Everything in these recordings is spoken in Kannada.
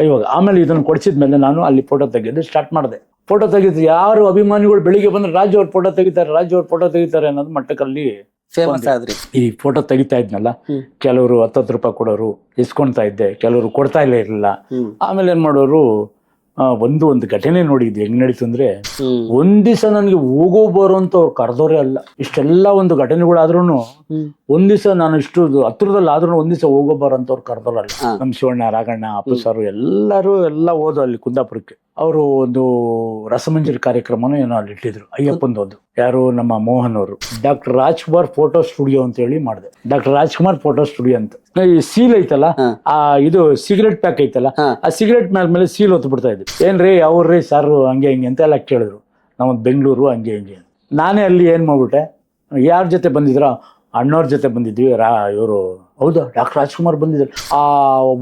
ಇವಾಗ ಆಮೇಲೆ ಇದನ್ನು ಕೊಡಿಸಿದ್ಮೇಲೆ ನಾನು ಅಲ್ಲಿ ಫೋಟೋ ತೆಗೆದು ಸ್ಟಾರ್ಟ್ ಮಾಡಿದೆ. ಫೋಟೋ ತೆಗೆದು ಯಾರು ಅಭಿಮಾನಿಗಳು ಬೆಳಿಗ್ಗೆ ಬಂದ್ರೆ ರಾಜು ಅವ್ರ ಫೋಟೋ ತೆಗಿತಾರೆ, ರಾಜು ಅವ್ರ ಫೋಟೋ ತೆಗಿತಾರೆ ಅನ್ನೋದು ಮಟ್ಟಕ್ಕಲ್ಲಿ ಫೇಮಸ್ ಆದ್ರಿ. ಈ ಫೋಟೋ ತೆಗಿತಾ ಇದ್ನಲ್ಲ, ಕೆಲವರು 10 ರೂಪಾಯಿ ಕೊಡೋರು, ಇಸ್ಕೊಳ್ತಾ ಇದ್ದೆ, ಕೆಲವರು ಕೊಡ್ತಾ ಇರಲಿಲ್ಲ. ಆಮೇಲೆ ಏನ್ ಮಾಡೋರು, ಒಂದು ಘಟನೆ ನೋಡಿದ್ದೆ ಹೆಂಗ್ ನಡೀತು ಅಂದ್ರೆ, ಒಂದ್ ದಿವಸ ನನ್ಗೆ ಹೋಗೋ ಬರೋ ಅಂತ ಅವ್ರು ಕರೆದೋರೇ ಅಲ್ಲ. ಇಷ್ಟೆಲ್ಲ ಒಂದು ಘಟನೆಗಳಾದ್ರೂ ಒಂದ್ ದಿವಸ ನಾನು ಇಷ್ಟು ಹತ್ರದಲ್ಲಿ ಆದ್ರೂ ಒಂದ್ ದಿವಸ ಹೋಗೋ ಬರೋ ಅಂತ ಅವ್ರು ಕರೆದೋರಲ್ಲ. ನಮ್ ಶಿವಣ್ಣ, ರಾಘಣ್ಣ, ಅಪ್ಪು ಸಾರು ಎಲ್ಲ ಹೋದ್ರು ಅಲ್ಲಿ ಕುಂದಾಪುರಕ್ಕೆ. ಅವರು ಒಂದು ರಸಮಂಜರಿ ಕಾರ್ಯಕ್ರಮನ ಏನೋ ಅಲ್ಲಿ ಇಟ್ಟಿದ್ರು, ಅಯ್ಯಪ್ಪಂದೊಂದು. ಯಾರು, ನಮ್ಮ ಮೋಹನ್ ಅವರು. ಡಾಕ್ಟರ್ ರಾಜ್ಕುಮಾರ್ ಫೋಟೋ ಸ್ಟುಡಿಯೋ ಅಂತ ಹೇಳಿ ಮಾಡಿದೆ. ಡಾಕ್ಟರ್ ರಾಜ್ಕುಮಾರ್ ಫೋಟೋ ಸ್ಟುಡಿಯೋ ಅಂತ. ಈ ಸೀಲ್ ಐತಲ್ಲ, ಇದು ಸಿಗರೆಟ್ ಪ್ಯಾಕ್ ಐತಲ್ಲ, ಆ ಸಿಗರೆಟ್ ಮೇಲೆ ಸೀಲ್ ಹೊತ್ತು ಬಿಡ್ತಾ ಇದ್ವಿ. ಏನ್ರಿ ಅವ್ರಿ ಸಾರು ಹಂಗೆ ಹಿಂಗೆ ಅಂತ ಎಲ್ಲ ಕೇಳಿದ್ರು. ನಾವೊಂದು ಬೆಂಗಳೂರು ಹಂಗೆ ಹಿಂಗೆ. ನಾನೇ ಅಲ್ಲಿ ಏನ್ ಮಾಡ್ಬಿಟ್ಟೆ, ಯಾರ ಜೊತೆ ಬಂದಿದ್ರ, ಅಣ್ಣವ್ರ ಜೊತೆ ಬಂದಿದ್ವಿ. ಇವರು ಹೌದಾ ಡಾಕ್ಟರ್ ರಾಜ್ಕುಮಾರ್ ಬಂದಿದ್ರು. ಆ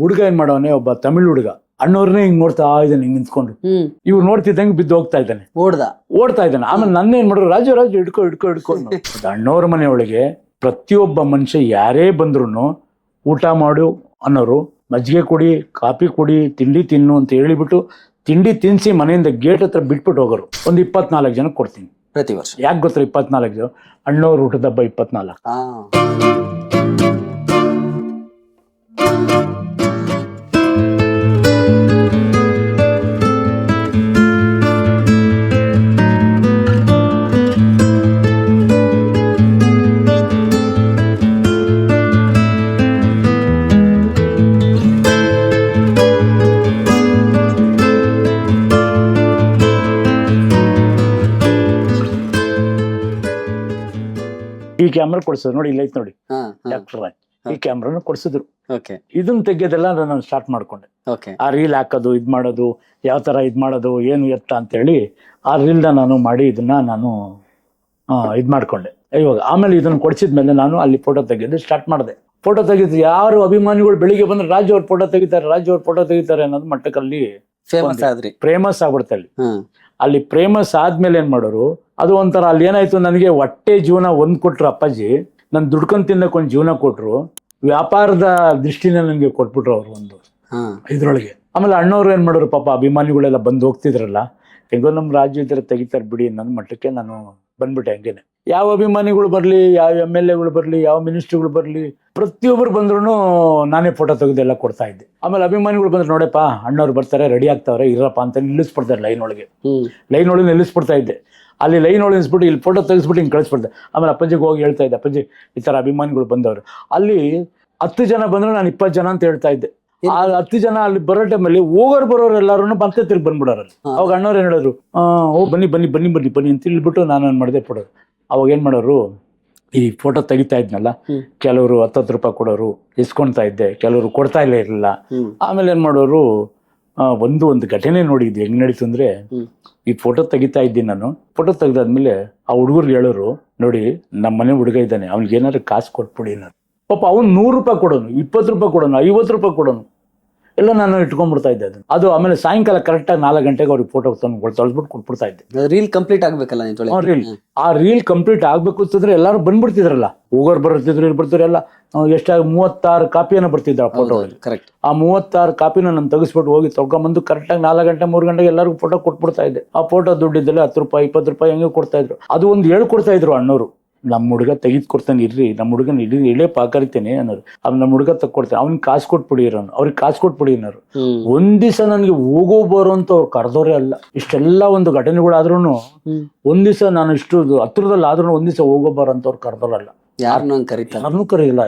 ಹುಡುಗ ಏನ್ ಮಾಡವನೆ, ಒಬ್ಬ ತಮಿಳ್ ಹುಡುಗ, ಅಣ್ಣವ್ರನ್ನೇ ಹಿಂಗ್ ನೋಡ್ತಾ ಇದ್ದಾನೆ, ಹಿಂಗ್ ನಿಂತ್ಕೊಂಡು. ಇವ್ರು ನೋಡ್ತಿದ್ದಂಗೆ ಬಿದ್ದು ಹೋಗ್ತಾ ಇದ್ದಾನೆ, ಓಡ್ತಾ ಇದ್ದಾನೆ. ಆಮೇಲೆ ನನ್ನೇನ್ ಮಾಡ್ರು, ರಾಜು ಹಿಡ್ಕೊ ಅಣ್ಣವ್ರ ಮನೆಯೊಳಗೆ ಪ್ರತಿಯೊಬ್ಬ ಮನುಷ್ಯ ಯಾರೇ ಬಂದ್ರು ಊಟ ಮಾಡು ಅನ್ನೋರು, ಮಜ್ಜಿಗೆ ಕುಡಿ, ಕಾಫಿ ಕುಡಿ, ತಿಂಡಿ ತಿನ್ನು ಅಂತ ಹೇಳಿಬಿಟ್ಟು ತಿಂಡಿ ತಿನ್ಸಿ ಮನೆಯಿಂದ ಗೇಟ್ ಹತ್ರ ಬಿಟ್ಬಿಟ್ಟು ಹೋಗೋರು. ಒಂದು 24 ಜನಕ್ಕೆ ಕೊಡ್ತೀನಿ ಪ್ರತಿ ವರ್ಷ. ಯಾಕೆ ಗೊತ್ತಾ 24 ಜನ? ಅಣ್ಣವ್ರ ಊಟದ ಹಬ್ಬ 24. ಈ ಕ್ಯಾಮ್ರಾ ಕೊಡ್ಸಿದ್ರು ನೋಡಿ, ಇಲ್ಲ ಐತ್ ನೋಡಿ ಡಾಕ್ಟರ್ ರಾಜ್. ಈ ಕ್ಯಾಮ್ರಾನ ಕೊಡ್ಸಿದ್ರು. ಇದನ್ನ ತೆಗಿಯೋದೆಲ್ಲ ನಾನು ಸ್ಟಾರ್ಟ್ ಮಾಡ್ಕೊಂಡೆ. ಆ ರೀಲ್ ಹಾಕೋದು, ಇದ್ ಮಾಡೋದು, ಯಾವ ತರ ಇದ್ ಮಾಡೋದು, ಏನು ಎತ್ತ ಅಂತ ಹೇಳಿ ಆ ರೀಲ್ನ ನಾನು ಮಾಡಿ ಇದನ್ನ ನಾನು ಇದ್ ಮಾಡ್ಕೊಂಡೆ. ಇವಾಗ ಆಮೇಲೆ ಇದನ್ನ ಕೊಡಿಸಿದ್ಮೇಲೆ ನಾನು ಅಲ್ಲಿ ಫೋಟೋ ತೆಗೆದು ಸ್ಟಾರ್ಟ್ ಮಾಡಿದೆ. ಫೋಟೋ ತೆಗೆದು ಯಾರು ಅಭಿಮಾನಿಗಳು ಬೆಳಿಗ್ಗೆ ಬಂದ್ರೆ ರಾಜು ಅವ್ರ ಫೋಟೋ ತೆಗಿತಾರೆ, ರಾಜು ಅವ್ರ ಫೋಟೋ ತೆಗಿತಾರೆ ಅನ್ನೋದು ಮಟ್ಟಕ್ಕಲ್ಲಿ ಫೇಮಸ್ ಆಗ್ಬಿಡುತ್ತೆ. ಅಲ್ಲಿ ಫೇಮಸ್ ಆದ್ಮೇಲೆ ಏನ್ ಮಾಡೋರು, ಅದು ಒಂಥರ ಅಲ್ಲಿ ಏನಾಯ್ತು, ನನಗೆ ಹೊಟ್ಟೆ ಜೀವನ ಒಂದ್ ಕೊಟ್ರು ಅಪ್ಪಾಜಿ, ನನ್ ದುಡ್ಕೊಂಡ್ ತಿನ್ನಕ್ ಒಂದ್ ಜೀವನ ಕೊಟ್ರು, ವ್ಯಾಪಾರದ ದೃಷ್ಟಿನ ನನಗೆ ಕೊಟ್ಬಿಟ್ರು ಅವ್ರು ಒಂದು ಇದ್ರೊಳಗೆ. ಆಮೇಲೆ ಅಣ್ಣವ್ರು ಏನ್ ಮಾಡೋರು, ಪಾಪ ಅಭಿಮಾನಿಗಳೆಲ್ಲ ಬಂದು ಹೋಗ್ತಿದ್ರಲ್ಲ, ಹೆಂಗೋ ನಮ್ ರಾಜ್ಯ ಇದ್ರೆ ತೆಗಿತಾರೆ ಬಿಡಿ ನನ್ನ ಮಟ್ಟಕ್ಕೆ ನಾನು ಬಂದ್ಬಿಟ್ಟೆ. ಹಂಗೇನೆ ಯಾವ ಅಭಿಮಾನಿಗಳು ಬರ್ಲಿ, ಯಾವ MLA ಬರ್ಲಿ, ಯಾವ ಮಿನಿಸ್ಟ್ರಿಗಳು ಬರ್ಲಿ, ಪ್ರತಿಯೊಬ್ಬರು ಬಂದ್ರು ನಾನೇ ಫೋಟೋ ತೆಗೆದೆಲ್ಲ ಕೊಡ್ತಾ ಇದ್ದೆ. ಆಮೇಲೆ ಅಭಿಮಾನಿಗಳು ಬಂದ್ರೆ, ನೋಡಪ್ಪ ಅಣ್ಣವ್ರು ಬರ್ತಾರೆ, ರೆಡಿ ಆಗ್ತಾವ್ರೆ, ಇರಪ್ಪ ಅಂತ ನಿಲ್ಲಿಸ್ಬಿಡ್ತಾರೆ ಲೈನ್ ಒಳಗೆ ನಿಲ್ಲಿಸ್ಬಿಡ್ತಾ ಇದ್ದೆ. ಅಲ್ಲಿ ಲೈನ್ ಒಳಗೆ ನಿಲ್ಲಿಸ್ಬಿಟ್ಟು ಇಲ್ಲಿ ಫೋಟೋ ತೆಗೆಸ್ಬಿಟ್ಟು ಹಿಂಗೆ ಕಳಿಸ್ಬಿಡ್ದೆ. ಆಮೇಲೆ ಅಪ್ಪಾಜಿಗೆ ಹೋಗಿ ಹೇಳ್ತಾ ಇದ್ದೆ, ಅಪ್ಪಾಜಿ ಈ ತರ ಅಭಿಮಾನಿಗಳು ಬಂದವರು. ಅಲ್ಲಿ 10 ಜನ ಬಂದ್ರೆ ನಾನು 20 ಜನ ಅಂತ ಹೇಳ್ತಾ ಇದ್ದೆ. ಆ 10 ಜನ ಅಲ್ಲಿ ಬರೋ ಟೈಮಲ್ಲಿ ಬರೋರು ಎಲ್ಲಾರು ಮತ್ತೆ ತಿರ್ಗಿ ಬಂದ್ಬಿಡೋರಲ್ಲಿ. ಅವಾಗ ಅಣ್ಣವ್ರು ಏನ್ ಹೇಳಿದ್ರು, ಬನ್ನಿ ಬನ್ನಿ ಬನ್ನಿ ಬನ್ನಿ ಬನ್ನಿ ಅಂತ ಹೇಳ್ಬಿಟ್ಟು ನಾನು ಏನ್ ಮಾಡಿದೆ ಫೋಟೋ. ಅವಾಗ ಏನ್ ಮಾಡೋರು, ಈ ಫೋಟೋ ತೆಗಿತಾ ಇದ್ನಲ್ಲ, ಕೆಲವರು 10 ರೂಪಾಯಿ ಕೊಡೋರು, ಇಸ್ಕೊಳ್ತಾ ಇದ್ದೆ, ಕೆಲವರು ಕೊಡ್ತಾ ಇರಲಿಲ್ಲ. ಆಮೇಲೆ ಏನ್ ಮಾಡೋರು, ಒಂದು ಘಟನೆ ನೋಡಿದ್ದೆ ಹೆಂಗ್ ನಡೀತು ಅಂದ್ರೆ, ಈ ಫೋಟೋ ತೆಗಿತಾ ಇದ್ದೀನಿ ನಾನು. ಫೋಟೋ ತೆಗ್ದಾದ್ಮೇಲೆ ಆ ಹುಡುಗರು ಹೇಳೋರು, ನೋಡಿ ನಮ್ಮ ಮನೆ ಹುಡುಗ ಇದ್ದಾನೆ, ಅವ್ನಿಗೆ ಏನಾದ್ರು ಕಾಸು ಕೊಟ್ಬಿಡಿ ನಾನು. ಪಾಪ ಅವ್ನು 100 ರೂಪಾಯಿ ಕೊಡೋನು, 20 ರೂಪಾಯಿ ಕೊಡೋನು, 50 ರೂಪಾಯಿ ಕೊಡೋನು, ಎಲ್ಲ ನಾನು ಇಟ್ಕೊಂಡ್ಬಿಡ್ತಾ ಇದ್ದೆ ಅದು. ಆಮೇಲೆ ಸಾಯಂಕಾಲ ಕರೆಕ್ಟಾಗಿ 4 ಗಂಟೆಗೆ ಅವ್ರಿಗೆ ಫೋಟೋ ತೊಳೆದ್ಬಿಟ್ಟು ಕೊಟ್ಬಿಡ್ತಾ ಇದ್ದೆ. ರೀಲ್ ಕಂಪ್ಲೀಟ್ ಆಗ್ಬೇಕಲ್ಲ, ಆ ರೀಲ್ ಕಂಪ್ಲೀಟ್ ಆಗ್ಬೇಕು ಅಂತಂದ್ರೆ ಎಲ್ಲಾರು ಬಂದ್ಬಿಡ್ತಿದ್ರಲ್ಲ, ಹೋಗೋರು ಬರ್ತಿದ್ರು, ಬರ್ತಾರೆ ಎಲ್ಲ. ಎಷ್ಟಾಗಿ 36 ಕಾಪಿಯನ್ನು ಬರ್ತಿದ್ದ ಆ ಫೋಟೋ. ಆ 36 ಕಾಪಿನ ನಾನು ತೆಗಿಸ್ಬಿಟ್ಟು ಹೋಗಿ ತೊಳ್ಕೊಂಬಂದು ಕರೆಕ್ಟಾಗಿ 4 ಗಂಟೆ 3 ಗಂಟೆಗೆ ಎಲ್ಲರಿಗೂ ಫೋಟೋ ಕೊಟ್ಬಿಡ್ತಾ ಇದ್ದೆ. ಆ ಫೋಟೋ ದುಡ್ಡಿದ್ದಲ್ಲ 10 ರೂಪಾಯಿ 20 ರೂಪಾಯಿ ಹಂಗೆ ಕೊಡ್ತಾ ಇದ್ರು. ಅದು ಒಂದು ಹೇಳ್ಕೊಡ್ತಾ ಇದ್ರು ಅಣ್ಣವರು, ನಮ್ಮ ಹುಡುಗ ತೆಗೆದ್ಕೊಡ್ತಾನೆ ಇರ್ರಿ, ನಮ್ಮ ಹುಡುಗನ ಇಡೇ ಪಾಕರಿತೇನೆ ಅನ್ನೋರು. ನಮ್ಮ ಹುಡುಗ ತಕ್ಕೊಡ್ತಾನೆ, ಅವ್ನಿಗೆ ಕಾಸು ಕೊಟ್ಬಿಡಿ ಅನ್ನೋರು, ಅವ್ರಿಗೆ ಕಾಸು ಕೊಟ್ಬಿಡಿ ಅನ್ನೋರು. ಒಂದ್ ದಿವಸ ನನ್ಗೆ ಹೋಗೋ ಬರೋ ಅಂತ ಅವ್ರು ಕರೆದೋರೇ ಅಲ್ಲ. ಇಷ್ಟೆಲ್ಲ ಒಂದು ಘಟನೆಗಳಾದ್ರೂ ಒಂದ್ ದಿವಸ ನಾನು ಇಷ್ಟು ಹತ್ರದಲ್ಲಿ ಆದ್ರೂ ಒಂದ್ ದಿವಸ ಹೋಗೋ ಬರೋ ಅಂತ ಅವ್ರು ಕರೆದೋರಲ್ಲ. ಯಾರನ್ನೂ ಕರೀಲ್ಲ.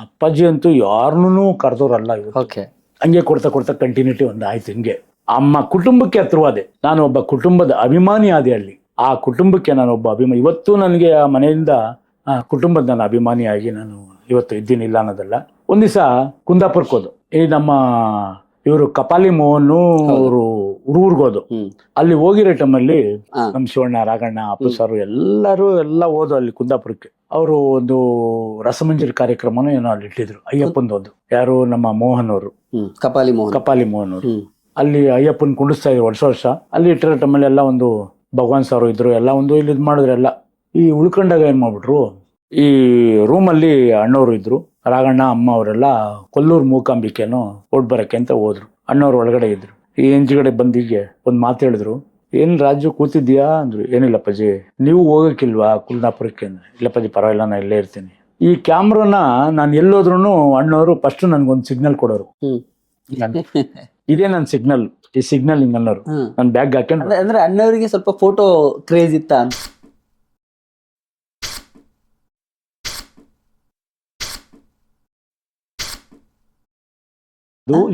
ಅಪ್ಪಾಜಿ ಅಂತೂ ಯಾರನ್ನೂ ಕರೆದೋರಲ್ಲ. ಹಂಗೆ ಕೊಡ್ತಾ ಕಂಟಿನ್ಯೂಟಿ ಆಯ್ತು. ಹಿಂಗೆ ಅಮ್ಮ ಕುಟುಂಬಕ್ಕೆ ಹತ್ರವಾದೆ, ನಾನು ಒಬ್ಬ ಕುಟುಂಬದ ಅಭಿಮಾನಿ ಆದೆ. ಅಲ್ಲಿ ಆ ಕುಟುಂಬಕ್ಕೆ ನಾನು ಒಬ್ಬ ಅಭಿಮಾನಿ. ಇವತ್ತು ನನಗೆ ಆ ಮನೆಯಿಂದ ಕುಟುಂಬದ ನಾನು ಅಭಿಮಾನಿಯಾಗಿ ನಾನು ಇವತ್ತು ಇದ್ದೀನಿಲ್ಲ ಅನ್ನೋದಲ್ಲ. ಒಂದ್ ದಿವಸ ಕುಂದಾಪುರಕ್ಕೆ ಹೋದು, ಈ ನಮ್ಮ ಇವರು ಕಪಾಲಿ ಮೋಹನ್ ಅವರು ಊರ್ಗೋದು. ಅಲ್ಲಿ ಹೋಗಿರೋ ಟೈಮಲ್ಲಿ ನಮ್ ಶಿವಣ್ಣ, ರಾಘಣ್ಣ, ಅಪ್ಪು ಸಾರು ಎಲ್ಲ ಹೋದು ಅಲ್ಲಿ ಕುಂದಾಪುರಕ್ಕೆ. ಅವರು ಒಂದು ರಸಮಂಜರಿ ಕಾರ್ಯಕ್ರಮನ ಏನೋ ಅಲ್ಲಿ ಇಟ್ಟಿದ್ರು, ಅಯ್ಯಪ್ಪಂದೊಂದು. ಯಾರು, ನಮ್ಮ ಮೋಹನ್ ಅವರು, ಕಪಾಲಿ ಮೋಹನ್ ಅವರು. ಅಲ್ಲಿ ಅಯ್ಯಪ್ಪನ್ ಕುಂಡಿಸ್ತಾ ಇದ್ರು ವರ್ಷ. ಅಲ್ಲಿ ಇಟ್ಟಿರೋ ಟೈಮಲ್ಲಿ ಎಲ್ಲ ಒಂದು ಭಗವಾನ್ ಸಾರು ಇದ್ರು, ಎಲ್ಲ ಒಂದು ಇಲ್ಲಿ ಇದ್ ಮಾಡಿದ್ರು. ಎಲ್ಲ ಈ ಉಳ್ಕೊಂಡಾಗ ಏನ್ ಮಾಡ್ಬಿಟ್ರು, ಈ ರೂಮಲ್ಲಿ ಅಣ್ಣವ್ರು ಇದ್ರು, ರಾಘಣ್ಣ, ಅಮ್ಮ ಅವರೆಲ್ಲ ಕೊಲ್ಲೂರು ಮೂಕಾಂಬಿಕೆನೋ ಓಡ್ ಬರಕ್ಕೆ ಅಂತ ಹೋದ್ರು. ಅಣ್ಣವ್ರು ಒಳಗಡೆ ಇದ್ರು. ಈ ಎಂಜಿಗಡೆ ಬಂದಿಗೆ ಒಂದು ಮಾತು ಹೇಳಿದ್ರು, ಏನ್ ರಾಜು ಕೂತಿದ್ಯಾ ಅಂದ್ರು. ಏನಿಲ್ಲಪ್ಪಾಜಿ, ನೀವು ಹೋಗಕ್ಕಿಲ್ವಾ ಕುಲ್ದಾಪುರಕ್ಕೆ ಅಂದ್ರೆ. ಇಲ್ಲಪ್ಪಾಜಿ ಪರವಾಗಿಲ್ಲ, ನಾನು ಇಲ್ಲೇ ಇರ್ತೀನಿ. ಈ ಕ್ಯಾಮ್ರಾನ ನಾನು ಎಲ್ಲೋದ್ರು ಅಣ್ಣವರು ಫಸ್ಟ್ ನನ್ಗೊಂದು ಸಿಗ್ನಲ್ ಕೊಡೋರು. ಇದೇ ನನ್ನ ಸಿಗ್ನಲ್, ಈ ಸಿಗ್ನಲ್ ಹಿಂಗ್ ಅನ್ನೋರು. ನನ್ ಬ್ಯಾಗ್ ಹಾಕೊಂಡು. ಅಂದ್ರೆ ಅಣ್ಣವರಿಗೆ ಸ್ವಲ್ಪ ಫೋಟೋ ಕ್ರೇಜ್ ಇತ್ತ ಅಂತ.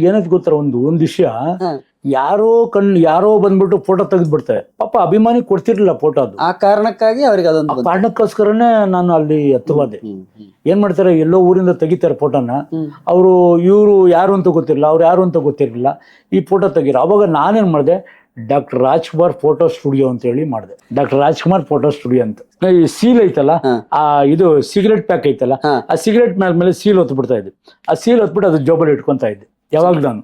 ಏನದ್ ಗೊತ್ತಾರ, ಒಂದ್ ವಿಷಯ, ಯಾರೋ ಬಂದ್ಬಿಟ್ಟು ಫೋಟೋ ತೆಗೆದ್ಬಿಡ್ತಾರೆ. ಪಾಪ ಅಭಿಮಾನಿ ಕೊಡ್ತಿರ್ಲಿಲ್ಲ ಫೋಟೋ. ಅದು ಆ ಕಾರಣಕ್ಕಾಗಿ ಅವ್ರಿಗೆ ಅದೊಂದು ಕಾರಣಕ್ಕೋಸ್ಕರನೇ ನಾನು ಅಲ್ಲಿ ಎತ್ತವಾದೆ. ಏನ್ ಮಾಡ್ತಾರೆ, ಎಲ್ಲೋ ಊರಿಂದ ತೆಗಿತಾರೆ ಫೋಟೋನ. ಅವರು ಇವರು ಯಾರು ಅಂತ ಗೊತ್ತಿರಲಿಲ್ಲ, ಅವ್ರು ಯಾರು ಅಂತ ಗೊತ್ತಿರಲಿಲ್ಲ. ಈ ಫೋಟೋ ತೆಗೀರ. ಅವಾಗ ನಾನೇನ್ ಮಾಡಿದೆ, ಡಾಕ್ಟರ್ ರಾಜ್ಕುಮಾರ್ ಫೋಟೋ ಸ್ಟುಡಿಯೋ ಅಂತ ಹೇಳಿ ಮಾಡಿದೆ. ಡಾಕ್ಟರ್ ರಾಜ್ಕುಮಾರ್ ಫೋಟೋ ಸ್ಟುಡಿಯೋ ಅಂತ. ಈ ಸೀಲ್ ಐತಲ್ಲ, ಆ ಇದು ಸಿಗರೆಟ್ ಪ್ಯಾಕ್ ಐತಲ್ಲ, ಆ ಸಿಗರೆಟ್ ಮೇಲೆ ಸೀಲ್ ಹೊತ್ಬಿಡ್ತಾ ಇದ್ದೆ. ಆ ಸೀಲ್ ಹೊತ್ಬಿಟ್ಟು ಅದು ಜೋಬಲ್ಲಿ ಇಟ್ಕೊಂತ ಇದ್ದೆ ಯಾವಾಗ ನಾನು.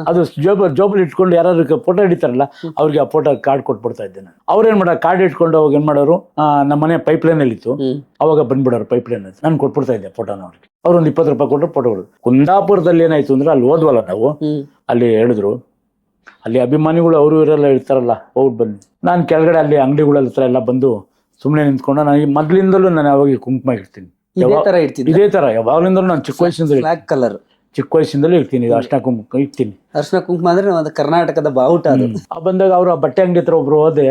ಅದು ಜೋಬಲ್ಲಿ ಇಟ್ಕೊಂಡು ಯಾರು ಫೋಟೋ ಹಿಡಿತಾರಲ್ಲ ಅವ್ರಿಗೆ ಆ ಫೋಟೋ ಕಾರ್ಡ್ ಕೊಟ್ಬಿಡ್ತಾ ಇದ್ದೆ ನಾನು. ಅವ್ರೇನ್ ಮಾಡ, ಕಾರ್ಡ್ ಇಟ್ಕೊಂಡು ಅವಾಗ ಏನ್ ಮಾಡೋರು, ನಮ್ಮ ಮನೆ ಪೈಪ್ ಲೈನ್ ಅಲ್ಲಿ ಇತ್ತು, ಅವಾಗ ಬಂದ್ಬಿಡೋರು ಪೈಪ್ ಲೈನ್ ಅಲ್ಲಿ. ನಾನು ಕೊಟ್ಬಿಡ್ತಾ ಇದ್ದೆ ಫೋಟೋನ ಅವ್ರಿಗೆ. ಅವ್ರು ಒಂದು 20 ರೂಪಾಯಿ ಕೊಟ್ಟರು ಫೋಟೋಗಳು. ಕುಂದಾಪುರದಲ್ಲಿ ಏನಾಯ್ತು ಅಂದ್ರೆ, ಅಲ್ಲಿ ಹೋದ್ವಲ್ಲ ನಾವು, ಅಲ್ಲಿ ಹೇಳಿದ್ರು, ಅಲ್ಲಿ ಅಭಿಮಾನಿಗಳು ಅವರು ಇವರೆಲ್ಲ ಇರ್ತಾರಲ್ಲ, ಹೋಗ್ಬಿಟ್ಟು ಬನ್ನಿ. ನಾನು ಕೆಳಗಡೆ ಅಲ್ಲಿ ಅಂಗಡಿಗಳ ಹತ್ರ ಎಲ್ಲ ಬಂದು ಸುಮ್ಮನೆ ನಿಂತ್ಕೊಂಡು, ನನಗೆ ಮೊದ್ಲಿಂದಲೂ ನಾನು ಯಾವಾಗ ಕುಂಕುಮ ಇಡ್ತೀನಿ. ಇದೇ ತರ ಯಾವಾಗ್ಲಿಂದಲೂ ನಾನು ಚಿಕ್ಕ ವಯಸ್ಸಿಂದಲೂ ಇರ್ತೀನಿ. ಅರ್ಶಿನ ಕುಂಕುಮ ಇಡ್ತೀನಿ. ಅರ್ಶಿನ ಕುಂಕುಮ ಅಂದ್ರೆ ಒಂದು ಕರ್ನಾಟಕದ ಬಾವುಟ ಅದು. ಬಂದಾಗ ಅವ್ರು ಆ ಬಟ್ಟೆ ಅಂಗಡಿ ಹತ್ರ ಒಬ್ರು ಹೋದೆ,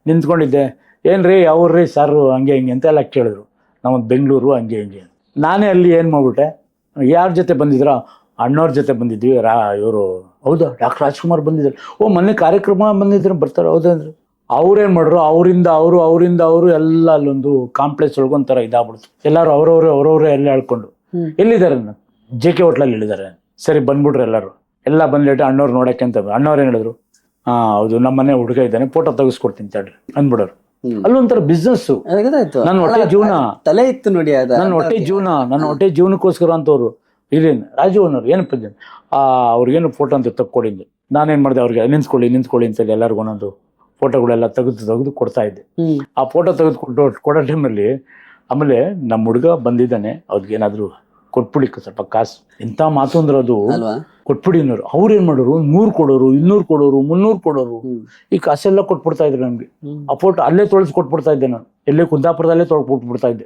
ನಿಂತ್ಕೊಂಡಿದ್ದೆ. ಏನ್ರಿ ಅವ್ರಿ ಸರ್ ಹಂಗೆ ಹಿಂಗೆ ಅಂತ ಎಲ್ಲ ಕೇಳಿದ್ರು. ನಾವೊಂದು ಬೆಂಗಳೂರು ಹಂಗೆ ಹಿಂಗೆ. ನಾನೇ ಅಲ್ಲಿ ಏನ್ ಮಾಡ್ಬಿಟ್ಟೆ, ಯಾರ ಜೊತೆ ಬಂದಿದ್ರ, ಅಣ್ಣವ್ರ ಜೊತೆ ಬಂದಿದ್ವಿ. ಇವರು ಹೌದಾ ಡಾಕ್ಟರ್ ರಾಜ್ಕುಮಾರ್ ಬಂದಿದ್ರು, ಓ ಮೊನ್ನೆ ಕಾರ್ಯಕ್ರಮ ಬಂದಿದ್ರು, ಬರ್ತಾರೆ ಹೌದಂದ್ರು. ಅವ್ರೇನ್ ಮಾಡ್ರು, ಅವರಿಂದ ಅವರು ಎಲ್ಲ ಅಲ್ಲೊಂದು ಕಾಂಪ್ಲೆಕ್ಸ್ ಒಳಗೊಂಥರ ಇದಾಗ್ಬಿಡ್ತು. ಎಲ್ಲಾರು ಅವ್ರವ್ರೇ ಎಲ್ಲ ಹೇಳ್ಕೊಂಡು ಎಲ್ಲಿದ್ದಾರೆ, JK ಹೋಟ್ಲಲ್ಲಿ ಹೇಳಿದ್ದಾರೆ. ಸರಿ ಬಂದ್ಬಿಟ್ರು ಎಲ್ಲ ಬಂದ್ಬಿಟ್ಟು ಅಣ್ಣವ್ರು ನೋಡಕ್ಕೆ ಅಂತ. ಅಣ್ಣವ್ರು ಏನ್ ಹೇಳಿದ್ರು, ಹೌದು ನಮ್ಮ ಮನೆ ಹುಡುಗ ಇದ್ದಾನೆ, ಫೋಟೋ ತೆಗಿಸ್ಕೊಡ್ತೀನಿ ತಡ್ರಿ ಅಂದ್ಬಿಡೋರು. ಅಲ್ಲೊಂಥರ ಬಿಸ್ನೆಸ್. ನನ್ನ ಹೊಟ್ಟೆ ಜೀವನ ತಲೆ ಇತ್ತು ನೋಡಿ, ನನ್ನ ಹೊಟ್ಟೆ ಜೀವನಕ್ಕೋಸ್ಕರ ಅಂತವ್ರು. ಇದೇನು ರಾಜು ಅನ್ನೋರು ಏನಪ್ಪ ಅವ್ರಿಗೇನು ಫೋಟೋ ಅಂತ ತಕ್ಕೊಡಿದ್ದು. ನಾನೇನ್ ಮಾಡಿದೆ, ಅವ್ರಿಗೆ ನಿಂತ್ಕೊಳ್ಳಿ ಅಂತೇಳಿ ಎಲ್ಲರಿಗೂ ಒಂದೊಂದು ಫೋಟೋಗಳೆಲ್ಲ ತೆಗೆದು ಕೊಡ್ತಾ ಇದ್ದೆ. ಆ ಫೋಟೋ ತೆಗೆದು ಕೊಡೋ ಟೈಮಲ್ಲಿ ಆಮೇಲೆ ನಮ್ಮ ಹುಡುಗ ಬಂದಿದ್ದಾನೆ, ಅವ್ರಿಗೇನಾದ್ರು ಕೊಟ್ಬಿಡಿ ಸ್ವಲ್ಪ ಕಾಸು. ಎಂತ ಮಾತು ಅಂದ್ರೆ ಅದು ಕೊಟ್ಬಿಡಿ ಅನ್ನೋರು. ಅವ್ರು ಏನ್ ಮಾಡೋರು, 100 ಕೊಡೋರು, 200 ಕೊಡೋರು, 300 ಕೊಡೋರು. ಈ ಕಾಸೆಲ್ಲ ಕೊಟ್ಬಿಡ್ತಾ ಇದ್ರು ನಮ್ಗೆ. ಆ ಫೋಟೋ ಅಲ್ಲೇ ತೊಳೆದು ಕೊಟ್ಬಿಡ್ತಾ ಇದ್ದೆ ನಾನು. ಎಲ್ಲೇ ಕುಂದಾಪುರದಲ್ಲೇ ತೊಳ್ಕೊಟ್ಬಿಡ್ತಾ ಇದ್ದೆ.